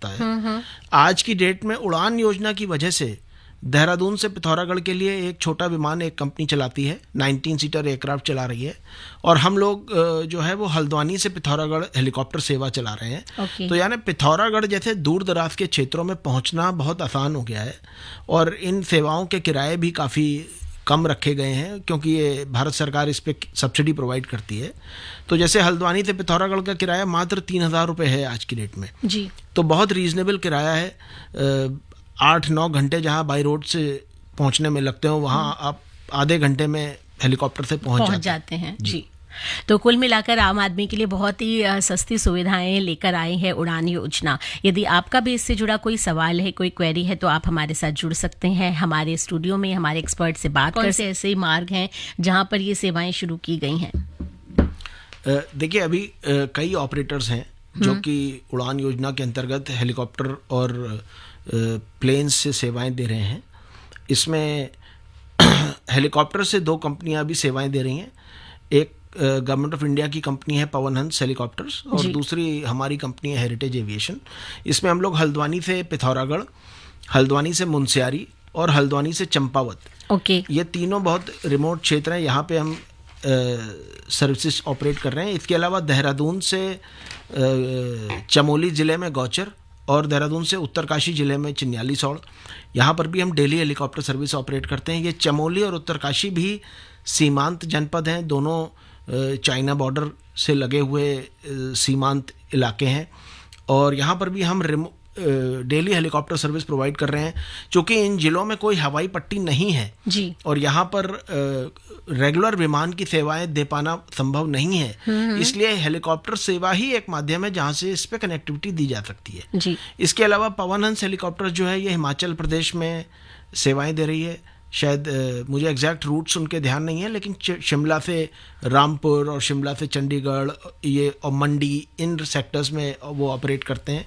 है। आज की डेट में उड़ान योजना की वजह से देहरादून से पिथौरागढ़ के लिए एक छोटा विमान एक कंपनी चलाती है, 19 सीटर एयरक्राफ्ट चला रही है, और हम लोग जो है वो हल्द्वानी से पिथौरागढ़ हेलीकॉप्टर सेवा चला रहे हैं। तो यानी पिथौरागढ़ जैसे दूर दराज के क्षेत्रों में पहुंचना बहुत आसान हो गया है, और इन सेवाओं के किराए भी काफ़ी कम रखे गए हैं क्योंकि ये भारत सरकार इस पर सब्सिडी प्रोवाइड करती है। तो जैसे हल्द्वानी से पिथौरागढ़ का किराया मात्र 3,000 रुपये है आज की डेट में जी। तो बहुत रीजनेबल किराया है। 8-9 घंटे जहाँ बाई रोड से पहुँचने में लगते हो, वहाँ आप आधे घंटे में हेलीकॉप्टर से पहुँच जाते हैं जी। तो कुल मिलाकर आम आदमी के लिए बहुत ही सस्ती सुविधाएं लेकर आए हैं उड़ान योजना। यदि आपका भी इससे जुड़ा कोई सवाल है, कोई क्वेरी है, तो आप हमारे साथ जुड़ सकते हैं। हमारे स्टूडियो में हमारे एक्सपर्ट से बात कर सकते हैं। ऐसे मार्ग हैं जहां पर ये सेवाएं शुरू की गई हैं। देखिए, अभी कई ऑपरेटर्स हैं जो कि उड़ान योजना के अंतर्गत हेलीकॉप्टर और प्लेन्स से सेवाएं दे रहे हैं। इसमें हेलीकॉप्टर से 2 कंपनियां भी सेवाएं दे रही हैं। एक गवर्नमेंट ऑफ इंडिया की कंपनी है पवन हंस हेलीकॉप्टर्स, और दूसरी हमारी कंपनी है हेरिटेज एविएशन। इसमें हम लोग हल्द्वानी से पिथौरागढ़, हल्द्वानी से मुनस्यारी और हल्द्वानी से चंपावत, ये तीनों बहुत रिमोट क्षेत्र हैं, यहाँ पे हम सर्विसेज ऑपरेट कर रहे हैं। इसके अलावा देहरादून से चमोली ज़िले में गौचर और देहरादून से उत्तरकाशी ज़िले में चिन्याली सौड़, यहाँ पर भी हम डेली हेलीकॉप्टर सर्विस ऑपरेट करते हैं। ये चमोली और उत्तरकाशी भी सीमांत जनपद हैं, दोनों चाइना बॉर्डर से लगे हुए सीमांत इलाके हैं, और यहाँ पर भी हम डेली हेलीकॉप्टर सर्विस प्रोवाइड कर रहे हैं। क्योंकि इन जिलों में कोई हवाई पट्टी नहीं है जी, और यहाँ पर रेगुलर विमान की सेवाएं दे पाना संभव नहीं है, इसलिए हेलीकॉप्टर सेवा ही एक माध्यम है जहाँ से इस पे कनेक्टिविटी दी जा सकती है जी। इसके अलावा पवन हंस हेलीकॉप्टर जो है ये हिमाचल प्रदेश में सेवाएं दे रही है। शायद मुझे एग्जैक्ट रूट्स उनके ध्यान नहीं है, लेकिन शिमला से रामपुर और शिमला से चंडीगढ़ ये और मंडी, इन सेक्टर्स में वो ऑपरेट करते हैं।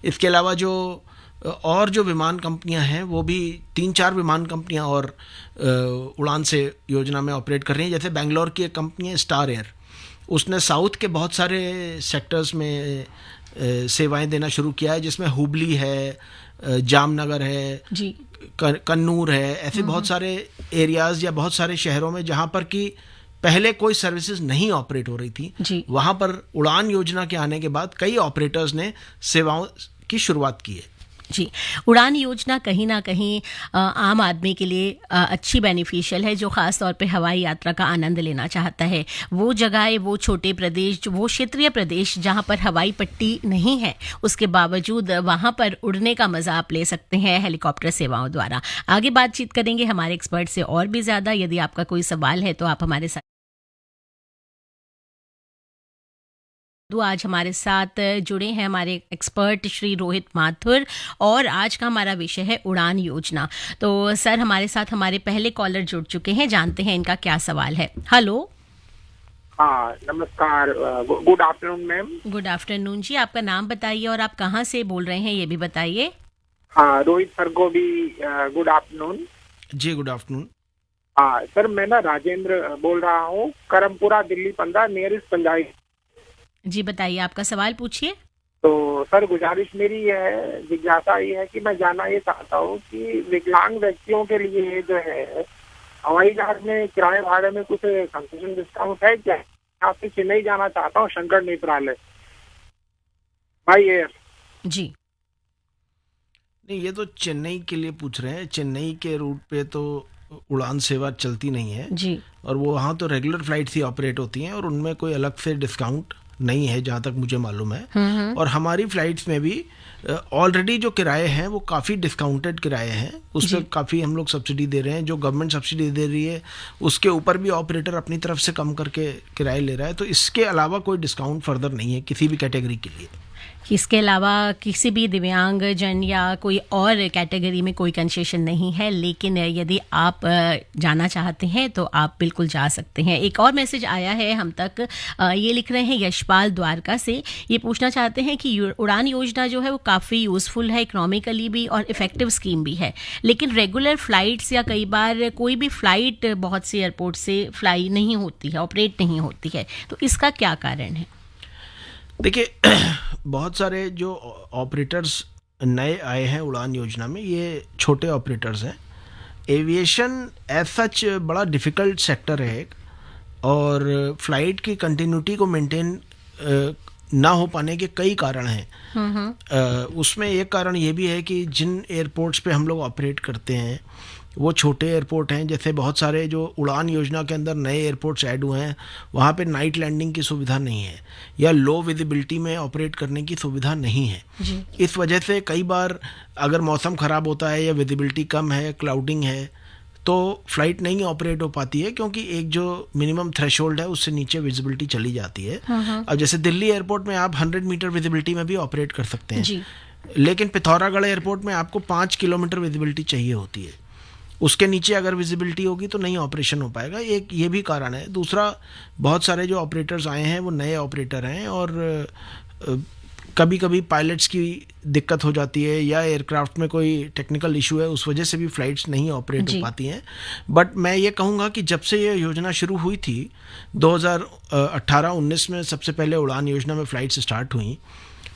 इसके अलावा जो विमान कंपनियां हैं वो भी 3-4 विमान कंपनियां और उड़ान से योजना में ऑपरेट कर रही हैं। जैसे बेंगलोर की एक कंपनी है स्टार एयर, उसने साउथ के बहुत सारे सेक्टर्स में सेवाएं देना शुरू किया है, जिसमें हुबली है, जामनगर है जी, कन्नूर है, ऐसे बहुत सारे एरियाज या बहुत सारे शहरों में जहां पर कि पहले कोई सर्विसेज नहीं ऑपरेट हो रही थी, वहां पर उड़ान योजना के आने के बाद कई ऑपरेटर्स ने सेवाओं की शुरुआत की है जी। उड़ान योजना कहीं ना कहीं आम आदमी के लिए अच्छी बेनिफिशियल है, जो ख़ास तौर पे हवाई यात्रा का आनंद लेना चाहता है। वो जगह, वो छोटे प्रदेश, वो क्षेत्रीय प्रदेश जहाँ पर हवाई पट्टी नहीं है, उसके बावजूद वहाँ पर उड़ने का मज़ा आप ले सकते हैं हेलीकॉप्टर सेवाओं द्वारा। आगे बातचीत करेंगे हमारे एक्सपर्ट से और भी ज़्यादा। यदि आपका कोई सवाल है तो आप हमारे साथ आज हमारे साथ जुड़े हैं हमारे एक्सपर्ट श्री रोहित माथुर, और आज का हमारा विषय है उड़ान योजना। तो सर, हमारे साथ हमारे पहले कॉलर जुड़ चुके हैं, जानते हैं इनका क्या सवाल है। हेलो। हाँ, नमस्कार, good afternoon ma'am. Good afternoon जी, आपका नाम बताइए और आप कहाँ से बोल रहे हैं ये भी बताइए। हाँ, रोहित सर को भी गुड आफ्टरनून जी। Good afternoon. हाँ सर, मैं ना राजेंद्र बोल रहा हूँ, करमपुरा दिल्ली 15 नियरेस्ट पंजाबी जी। बताइए, आपका सवाल पूछिए। तो सर, गुजारिश मेरी है, जिज्ञासा ये है कि मैं जानना ये चाहता हूँ कि विकलांग व्यक्तियों के लिए जो है हवाई जहाज में किराए भाड़े में कुछ कंसेशन डिस्काउंट है क्या? यहाँ से चेन्नई जाना चाहता हूँ, शंकर नेत्रालय बाय एयर जी। नहीं, ये तो चेन्नई के लिए पूछ रहे हैं। चेन्नई के रूट पे तो उड़ान सेवा चलती नहीं है जी, और वो वहाँ तो रेगुलर फ्लाइट ही ऑपरेट होती हैं, और उनमें कोई अलग से डिस्काउंट नहीं है जहाँ तक मुझे मालूम है। और हमारी फ्लाइट्स में भी ऑलरेडी जो किराए हैं वो काफ़ी डिस्काउंटेड किराए हैं, उस पर काफ़ी हम लोग सब्सिडी दे रहे हैं। जो गवर्नमेंट सब्सिडी दे रही है उसके ऊपर भी ऑपरेटर अपनी तरफ से कम करके किराए ले रहा है। तो इसके अलावा कोई डिस्काउंट फर्दर नहीं है किसी भी कैटेगरी के लिए। इसके अलावा किसी भी दिव्यांग जन या कोई और कैटेगरी में कोई कंसेशन नहीं है, लेकिन यदि आप जाना चाहते हैं तो आप बिल्कुल जा सकते हैं। एक और मैसेज आया है हम तक, ये लिख रहे हैं यशपाल द्वारका से, ये पूछना चाहते हैं कि उड़ान योजना जो है वो काफ़ी यूज़फुल है, इकोनॉमिकली भी और इफ़ेक्टिव स्कीम भी है, लेकिन रेगुलर फ़्लाइट्स या कई बार कोई भी फ़्लाइट बहुत से एयरपोर्ट से फ्लाई नहीं होती है, ऑपरेट नहीं होती है, तो इसका क्या कारण है? देखिए बहुत सारे जो ऑपरेटर्स नए आए हैं उड़ान योजना में, ये छोटे ऑपरेटर्स हैं। एविएशन एज सच बड़ा डिफ़िकल्ट सेक्टर है एक, और फ्लाइट की कंटिन्यूटी को मेंटेन ना हो पाने के कई कारण हैं। उसमें एक कारण ये भी है कि जिन एयरपोर्ट्स पे हम लोग ऑपरेट करते हैं वो छोटे एयरपोर्ट हैं। जैसे बहुत सारे जो उड़ान योजना के अंदर नए एयरपोर्ट्स ऐड हुए हैं, वहाँ पे नाइट लैंडिंग की सुविधा नहीं है या लो विजिबिलिटी में ऑपरेट करने की सुविधा नहीं है जी। इस वजह से कई बार अगर मौसम ख़राब होता है या विजिबिलिटी कम है, क्लाउडिंग है, तो फ्लाइट नहीं ऑपरेट हो पाती है, क्योंकि एक जो मिनिमम थ्रेशोल्ड है उससे नीचे विजिबिलिटी चली जाती है। अब जैसे दिल्ली एयरपोर्ट में आप 100 मीटर विजिबिलिटी में भी ऑपरेट कर सकते हैं जी। लेकिन पिथौरागढ़ एयरपोर्ट में आपको 5 किलोमीटर विजिबिलिटी चाहिए होती है। उसके नीचे अगर विजिबिलिटी होगी तो नहीं ऑपरेशन हो पाएगा। एक ये भी कारण है। दूसरा, बहुत सारे जो ऑपरेटर्स आए हैं वो नए ऑपरेटर हैं, और कभी कभी पायलट्स की दिक्कत हो जाती है या एयरक्राफ्ट में कोई टेक्निकल इशू है, उस वजह से भी फ़्लाइट्स नहीं ऑपरेट हो पाती हैं। बट मैं ये कहूँगा कि जब से ये योजना शुरू हुई थी 2018-19 में सबसे पहले उड़ान योजना में फ़्लाइट्स स्टार्ट हुई।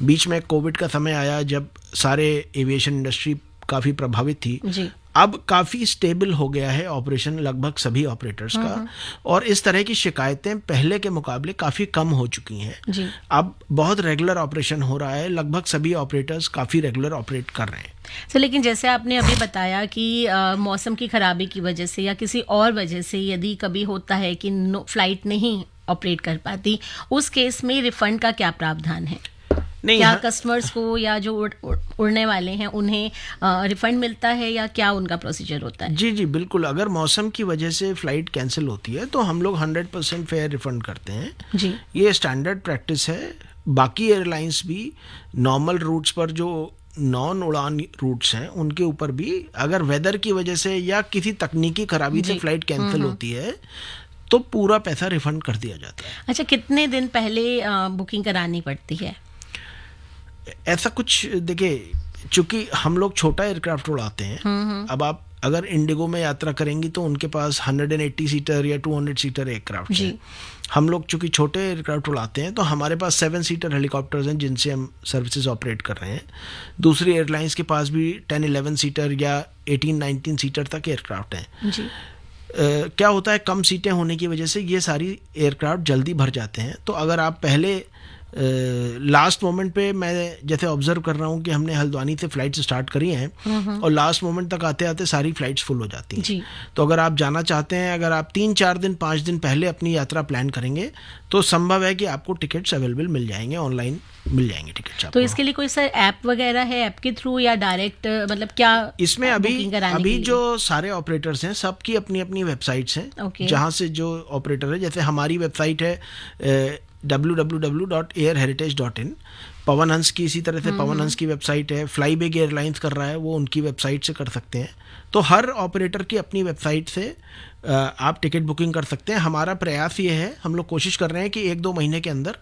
बीच में कोविड का समय आया जब सारे एविएशन इंडस्ट्री काफ़ी प्रभावित थी जी। अब काफ़ी स्टेबल हो गया है ऑपरेशन लगभग सभी ऑपरेटर्स का, और इस तरह की शिकायतें पहले के मुकाबले काफ़ी कम हो चुकी हैं जी। अब बहुत रेगुलर ऑपरेशन हो रहा है, लगभग सभी ऑपरेटर्स काफ़ी रेगुलर ऑपरेट कर रहे हैं। लेकिन जैसे आपने अभी बताया कि मौसम की खराबी की वजह से या किसी और वजह से यदि कभी होता है कि फ्लाइट नहीं ऑपरेट कर पाती, उस केस में रिफंड का क्या प्रावधान है? क्या कस्टमर्स को या जो उड़ने वाले हैं उन्हें रिफंड मिलता है या क्या उनका प्रोसीजर होता है? जी बिल्कुल। अगर मौसम की वजह से फ़्लाइट कैंसिल होती है तो हम लोग 100% फेयर रिफंड करते हैं जी। ये स्टैंडर्ड प्रैक्टिस है। बाकी एयरलाइंस भी नॉर्मल रूट्स पर, जो नॉन उड़ान रूट्स हैं उनके ऊपर भी अगर वेदर की वजह से या किसी तकनीकी खराबी से फ़्लाइट कैंसिल होती है तो पूरा पैसा रिफंड कर दिया जाता है। अच्छा, कितने दिन पहले बुकिंग करानी पड़ती है? ऐसा कुछ, देखिए चूंकि हम लोग छोटा एयरक्राफ्ट उड़ाते हैं, अब आप अगर इंडिगो में यात्रा करेंगी तो उनके पास 180 सीटर या 200 सीटर एयरक्राफ्ट हैं। हम लोग चूंकि छोटे एयरक्राफ्ट उड़ाते हैं तो हमारे पास 7 सीटर हेलीकॉप्टर्स हैं जिनसे हम सर्विसेज ऑपरेट कर रहे हैं। दूसरी एयरलाइंस के पास भी 10-11 सीटर या 18-19 सीटर तक एयरक्राफ्ट हैं जी। क्या होता है, कम सीटें होने की वजह से ये सारी एयरक्राफ्ट जल्दी भर जाते हैं। तो अगर आप पहले लास्ट मोमेंट पे, मैं जैसे ऑब्जर्व कर रहा हूँ कि हमने हल्द्वानी से फ्लाइट्स स्टार्ट करी हैं और लास्ट मोमेंट तक आते आते सारी फ्लाइट्स फुल हो जाती हैं जी। तो अगर आप जाना चाहते हैं, अगर आप 3-4 दिन 5 दिन पहले अपनी यात्रा प्लान करेंगे तो संभव है कि आपको टिकट्स अवेलेबल मिल जाएंगे, ऑनलाइन मिल जाएंगे टिकट्स आपको। तो इसके लिए कोई सर ऐप वगैरह है, ऐप के थ्रू या डायरेक्ट, मतलब क्या इसमें अभी जो सारे ऑपरेटर्स हैं सबकी अपनी अपनी वेबसाइट्स हैं जहाँ से जो ऑपरेटर है, जैसे हमारी वेबसाइट है www.airheritage.in, पवन हंस की इसी तरह से पवन हंस की वेबसाइट है, फ्लाई बिग एयरलाइंस कर रहा है वो उनकी वेबसाइट से कर सकते हैं। तो हर ऑपरेटर की अपनी वेबसाइट से आप टिकट बुकिंग कर सकते हैं। हमारा प्रयास ये है, हम लोग कोशिश कर रहे हैं कि 1-2 महीने के अंदर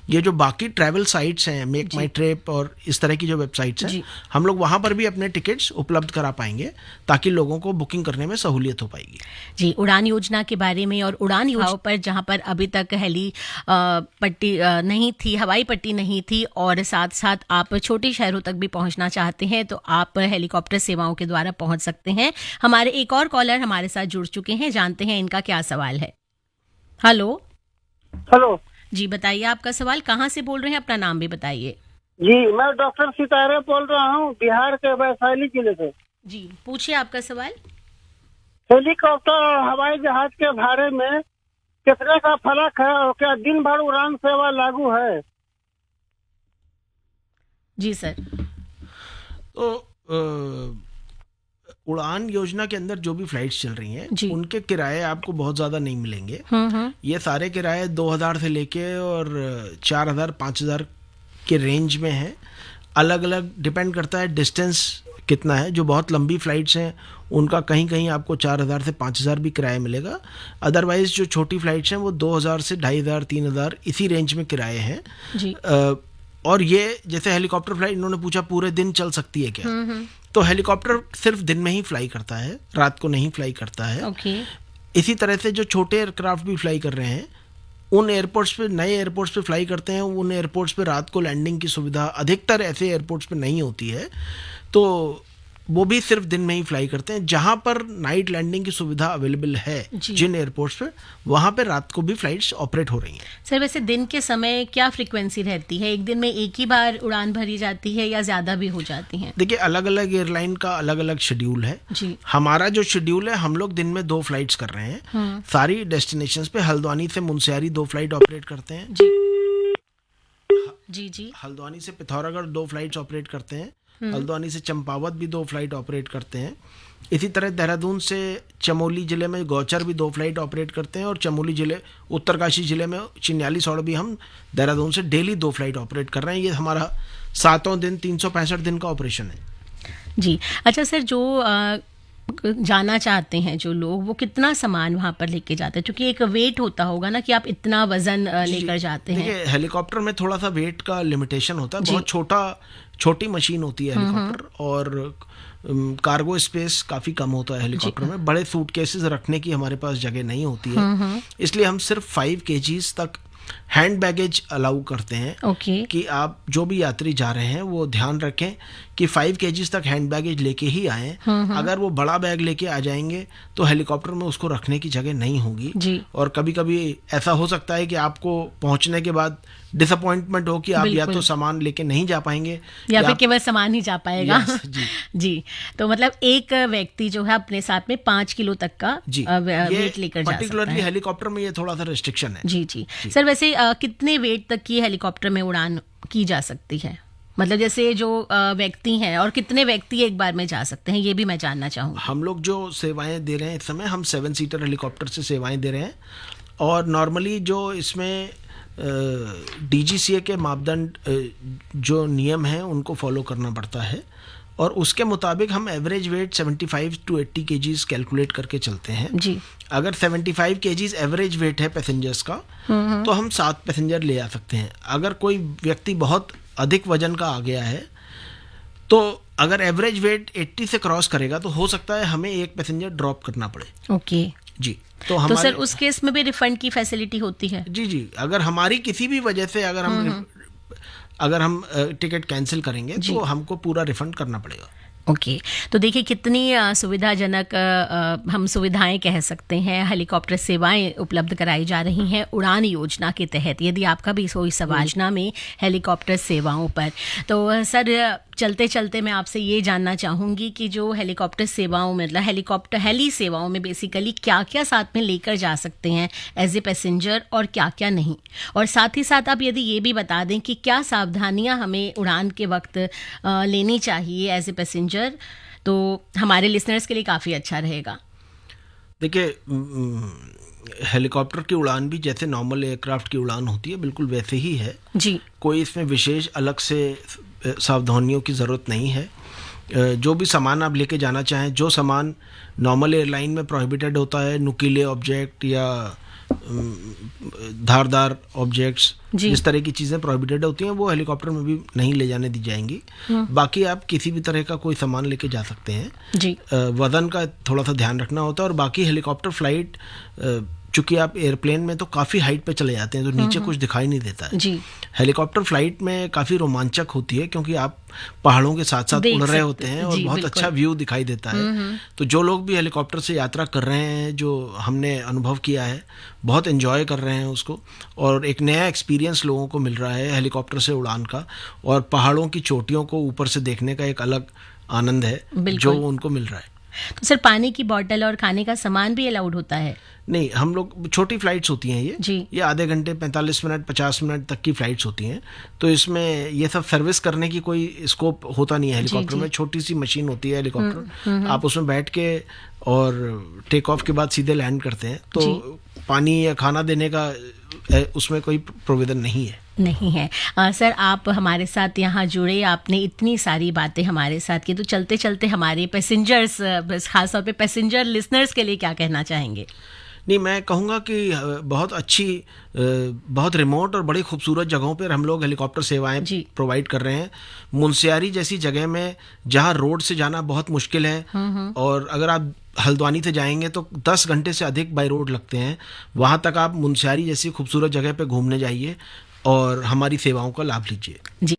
ये जो बाकी ट्रैवल साइट्स हैं, मेक माई ट्रिप और इस तरह की जो वेबसाइट्स हैं, हम लोग वहाँ पर भी अपने टिकट्स उपलब्ध करा पाएंगे ताकि लोगों को बुकिंग करने में सहूलियत हो पाएगी। जी, उड़ान योजना के बारे में और उड़ान योजना पर जहाँ पर अभी तक हेली पट्टी नहीं थी, हवाई पट्टी नहीं थी, और साथ साथ आप छोटे शहरों तक भी पहुँचना चाहते हैं तो आप हेलीकॉप्टर सेवाओं के द्वारा पहुँच सकते हैं। हमारे एक और कॉलर हमारे साथ जुड़ चुके हैं, जानते हैं इनका क्या सवाल है। हेलो जी, बताइए आपका सवाल। कहाँ से बोल रहे हैं, अपना नाम भी बताइए। जी, मैं डॉक्टर सितारे बोल रहा हूँ, बिहार के वैशाली जिले से। जी, पूछिए आपका सवाल। हेलीकॉप्टर और हवाई जहाज के भाड़े में कितने का फर्क है और क्या दिन भर उड़ान सेवा लागू है? जी सर। तो उड़ान योजना के अंदर जो भी फ्लाइट्स चल रही हैं उनके किराए आपको बहुत ज़्यादा नहीं मिलेंगे। ये सारे किराए 2000 से लेके और 4000-5000 के रेंज में है। अलग अलग डिपेंड करता है डिस्टेंस कितना है। जो बहुत लंबी फ़्लाइट्स हैं उनका कहीं कहीं आपको 4000 से 5000 भी किराया मिलेगा। अदरवाइज़ जो छोटी फ़्लाइट्स हैं वो 2000 से 2500-3000 इसी रेंज में किराए हैं जी। और ये जैसे हेलीकॉप्टर फ्लाइट इन्होंने पूछा पूरे दिन चल सकती है क्या, तो हेलीकॉप्टर सिर्फ दिन में ही फ्लाई करता है, रात को नहीं फ्लाई करता है। इसी तरह से जो छोटे एयरक्राफ्ट भी फ्लाई कर रहे हैं उन एयरपोर्ट्स पे, नए एयरपोर्ट्स पे फ्लाई करते हैं, उन एयरपोर्ट्स पे रात को लैंडिंग की सुविधा अधिकतर ऐसे एयरपोर्ट्स पे नहीं होती है, तो वो भी सिर्फ दिन में ही फ्लाई करते हैं। जहां पर नाइट लैंडिंग की सुविधा अवेलेबल है जिन एयरपोर्ट्स पे, वहां पे रात को भी फ्लाइट्स ऑपरेट हो रही हैं। सर वैसे दिन के समय क्या फ्रीक्वेंसी रहती है? एक दिन में एक ही बार उड़ान भरी जाती है या ज्यादा भी हो जाती हैं? देखिए, अलग अलग एयरलाइन का अलग अलग शेड्यूल है जी। हमारा जो शेड्यूल है, हम लोग दिन में 2 फ्लाइट्स कर रहे हैं सारी डेस्टिनेशंस पे। हल्द्वानी से मुनस्यारी 2 फ्लाइट ऑपरेट करते हैं जी। हल्द्वानी से पिथौरागढ़ 2 फ्लाइट्स ऑपरेट करते हैं। हल्द्वानी से चंपावत भी 2 फ्लाइट ऑपरेट करते हैं। इसी तरह देहरादून से चमोली जिले में गौचर भी 2 फ्लाइट ऑपरेट करते हैं, और चमोली जिले, उत्तरकाशी जिले में चिन्यालीसौड़ भी हम देहरादून से डेली 2 फ्लाइट ऑपरेट कर रहे हैं। ये हमारा 7 दिन 365 दिन का ऑपरेशन है जी। अच्छा सर, जो जाना चाहते हैं जो लोग, वो कितना सामान वहाँ पर लेके जाते हैं? क्योंकि एक वेट होता होगा ना कि आप इतना वजन लेकर जाते हैं। देखिए, हेलीकॉप्टर में थोड़ा सा वेट का लिमिटेशन होता है, बहुत छोटी मशीन होती है हेलीकॉप्टर, और कार्गो स्पेस काफ़ी कम होता है हेलीकॉप्टर में। बड़े सूटकेसेस रखने की हमारे पास जगह नहीं होती है, इसलिए हम सिर्फ 5 kgs तक हैंड बैगेज अलाउ करते हैं कि आप जो भी यात्री जा रहे हैं वो ध्यान रखें कि 5 kgs तक हैंड बैगेज लेके ही आए। अगर वो बड़ा बैग लेके आ जाएंगे तो हेलीकॉप्टर में उसको रखने की जगह नहीं होगी, और कभी कभी ऐसा हो सकता है कि आपको पहुंचने के बाद डिसअपॉइंटमेंट हो कि आप या तो सामान लेके नहीं जा पाएंगे या फिर केवल सामान ही जा पाएगा। जी। तो मतलब एक व्यक्ति जो है अपने साथ में 5 किलो तक का वेट लेकर जा सकता है। पर्टिकुलरली हेलीकॉप्टर में ये थोड़ा सा रिस्ट्रिक्शन है। जी। सर वैसे कितने वेट तक की हेलीकॉप्टर में उड़ान की जा सकती है? मतलब जैसे जो व्यक्ति हैं, और कितने व्यक्ति एक बार में जा सकते हैं, ये भी मैं जानना चाहूँगा। हम लोग जो सेवाएं दे रहे हैं इस समय, हम 7 सीटर हेलीकॉप्टर से सेवाएं दे रहे हैं, और नॉर्मली जो इसमें DGCA के मापदंड, जो नियम हैं, उनको फॉलो करना पड़ता है, और उसके मुताबिक हम average weight 75 to 80 kgs calculate करके चलते हैं जी। अगर 75 kgs एवरेज वेट है पैसेंजर्स का, तो हम 7 पैसेंजर ले आ सकते हैं। अगर कोई व्यक्ति बहुत अधिक वजन का आ गया है, तो अगर एवरेज वेट 80 से क्रॉस करेगा तो हो सकता है हमें 1 पैसेंजर ड्रॉप करना पड़े। ओके जी। तो सर उस केस में भी रिफंड की फैसिलिटी होती है? जी। अगर हमारी किसी भी वजह से अगर हम टिकट कैंसिल करेंगे तो हमको पूरा रिफंड करना पड़ेगा। ओके तो देखिए कितनी सुविधाजनक हम सुविधाएं कह सकते हैं, हेलीकॉप्टर सेवाएं उपलब्ध कराई जा रही हैं उड़ान योजना के तहत। यदि आपका भी कोई सवाल योजना में हेलीकॉप्टर सेवाओं पर, तो सर चलते चलते मैं आपसे ये जानना चाहूँगी कि जो हेलीकॉप्टर सेवाओं में, मतलब हेली सेवाओं में बेसिकली क्या क्या साथ में लेकर जा सकते हैं एज ए पैसेंजर और क्या क्या नहीं, और साथ ही साथ आप यदि ये भी बता दें कि क्या सावधानियां हमें उड़ान के वक्त लेनी चाहिए एज ए पैसेंजर, तो हमारे लिसनर्स के लिए काफ़ी अच्छा रहेगा। देखिए, हेलीकॉप्टर की उड़ान भी जैसे नॉर्मल एयरक्राफ्ट की उड़ान होती है बिल्कुल वैसे ही है जी। कोई इसमें विशेष अलग से सावधानियों की ज़रूरत नहीं है। जो भी सामान आप लेके जाना चाहें, जो सामान नॉर्मल एयरलाइन में प्रोहिबिटेड होता है, नुकीले ऑब्जेक्ट या धारदार ऑब्जेक्ट्स, जिस तरह की चीज़ें प्रोहिबिटेड होती हैं वो हेलीकॉप्टर में भी नहीं ले जाने दी जाएंगी। बाकी आप किसी भी तरह का कोई सामान लेके जा सकते हैं जी। वजन का थोड़ा सा ध्यान रखना होता है। और बाकी हेलीकॉप्टर फ्लाइट, चूंकि आप एयरप्लेन में तो काफ़ी हाइट पे चले जाते हैं तो नीचे कुछ दिखाई नहीं देता है जी। हेलीकॉप्टर फ्लाइट में काफ़ी रोमांचक होती है क्योंकि आप पहाड़ों के साथ साथ उड़ रहे होते हैं और बहुत अच्छा व्यू दिखाई देता है। तो जो लोग भी हेलीकॉप्टर से यात्रा कर रहे हैं, जो हमने अनुभव किया है, बहुत एंजॉय कर रहे हैं उसको, और एक नया एक्सपीरियंस लोगों को मिल रहा है हेलीकॉप्टर से उड़ान का, और पहाड़ों की चोटियों को ऊपर से देखने का एक अलग आनंद है जो उनको मिल रहा है। तो सर पानी की बोतल और खाने का सामान भी अलाउड होता है? नहीं, हम लोग छोटी फ्लाइट्स होती हैं ये आधे घंटे 45 मिनट 50 मिनट तक की फ्लाइट्स होती हैं, तो इसमें ये सब सर्विस करने की कोई स्कोप होता नहीं है हेलीकॉप्टर में। छोटी सी मशीन होती है हेलीकॉप्टर, आप उसमें बैठ के और टेक ऑफ के बाद सीधे लैंड करते हैं, तो पानी या खाना देने का उसमें कोई प्रोविजन नहीं है। सर आप हमारे साथ यहाँ जुड़े, आपने इतनी सारी बातें हमारे साथ की, तो चलते चलते हमारे पैसेंजर्स, खासतौर पे पैसेंजर लिसनर्स के लिए क्या कहना चाहेंगे? नहीं, मैं कहूँगा कि बहुत अच्छी, बहुत रिमोट और बड़ी खूबसूरत जगहों पर हम लोग हेलीकॉप्टर सेवाएं प्रोवाइड कर रहे हैं। मुनस्यारी जैसी जगह में जहाँ रोड से जाना बहुत मुश्किल है, और अगर आप हल्द्वानी से जाएंगे तो 10 घंटे से अधिक बाई रोड लगते हैं। वहाँ तक आप मुनस्यारी जैसी खूबसूरत जगह पे घूमने जाइए और हमारी सेवाओं का लाभ लीजिए। जी।